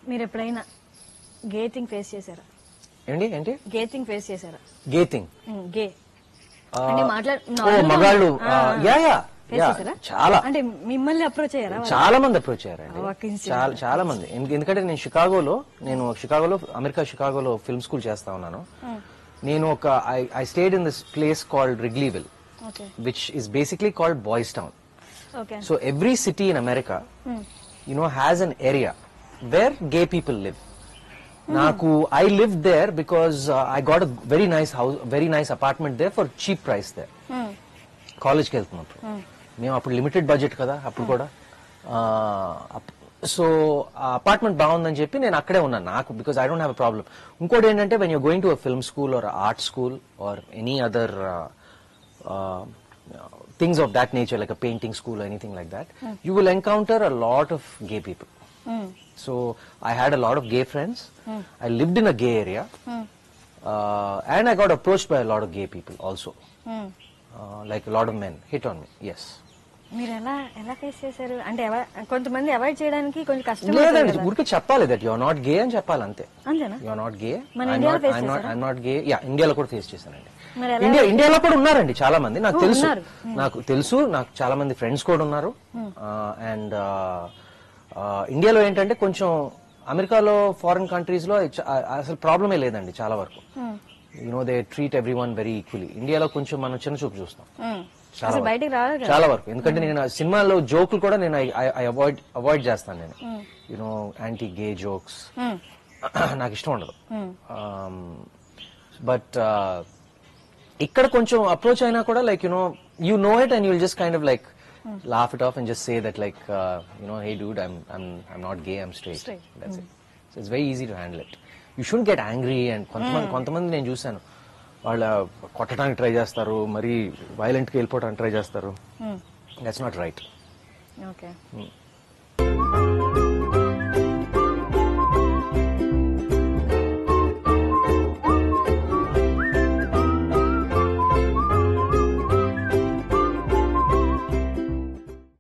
మీరు ఎప్పుడైనా gating face చేశారా? ఏంటి గేటింగ్ ఫేస్ చేశారా? గేటింగ్ గే అంటే మగాళ్ళు చాలా అంటే మిమ్మల్ని అప్రోచ్ అయ్యారా? చాలా మంది అప్రోచ్ అయ్యారండి, చాలా మంది. ఎందుకంటే నేను షికాగోలో అమెరికా షికాగోలో ఫిల్మ్ స్కూల్ చేస్తా ఉన్నాను. నేను I stayed in this place called Wrigleyville, which is basically called boys town. So every city in America has an area where gay people live. నాకు I live there because I got a very nice apartment there for cheap price there. కాలేజ్కి వెళ్తున్నప్పుడు మేము అప్పుడు limited budget కదా అప్పుడు కూడా. So apartment బాగుందని చెప్పి నేను అక్కడే ఉన్నాను నాకు, because I don't have a problem. ఇంకోటి ఏంటంటే when you're going to a film school or art school or any other things of that nature, like a painting school or anything like that, you will encounter a lot of gay people. So I had a lot of gay friends. I lived in a gay area, and I got approached by a lot of gay people also. Like a lot of men hit on me. Yes. మీరు ఎలా face చేశారు? అంటే కొంతమంది avoid చేయడానికి కొంచెం కష్టం. లేదండి, ఊరికే చెప్పాలి that you are not gay అని చెప్పాలి అంతే. అంతేనా? You are not gay. I'm not gay. Yeah, ఇండియాలో కూడా ఫేస్ చేశానండి. ఇండియాలో కూడా ఉన్నారండి చాలా మంది, నాకు తెలుసు. నాకు చాలా మంది ఫ్రెండ్స్ కూడా ఉన్నారు. అండ్ ఇండియాలో ఏంటంటే కొంచెం అమెరికాలో ఫారిన్ కంట్రీస్ లో అసలు ప్రాబ్లమే లేదండి చాలా వరకు. They treat everyone very equally. ఇండియాలో కొంచెం మనం చిన్న చూపు చూస్తాం చాలా వరకు. ఎందుకంటే నేను సినిమాలో జోకులు కూడా నేను అవాయిడ్ చేస్తాను. నేను యాంటీ గే జోక్స్ నాకు ఇష్టం ఉండదు. బట్ ఇక్కడ కొంచెం అప్రోచ్ అయినా కూడా like you know it and you'll just kind of like laugh it off and just say that like hey dude, I'm not gay, I'm straight. That's it. So it's very easy to handle it. You shouldn't get angry. And కొంతమంది నేను చూసాను, వాళ్ళ కొట్టడానికి try చేస్తారు, మరి violent కి వెళ్ళిపోవడానికి try చేస్తారు. That's not right. ఓకే.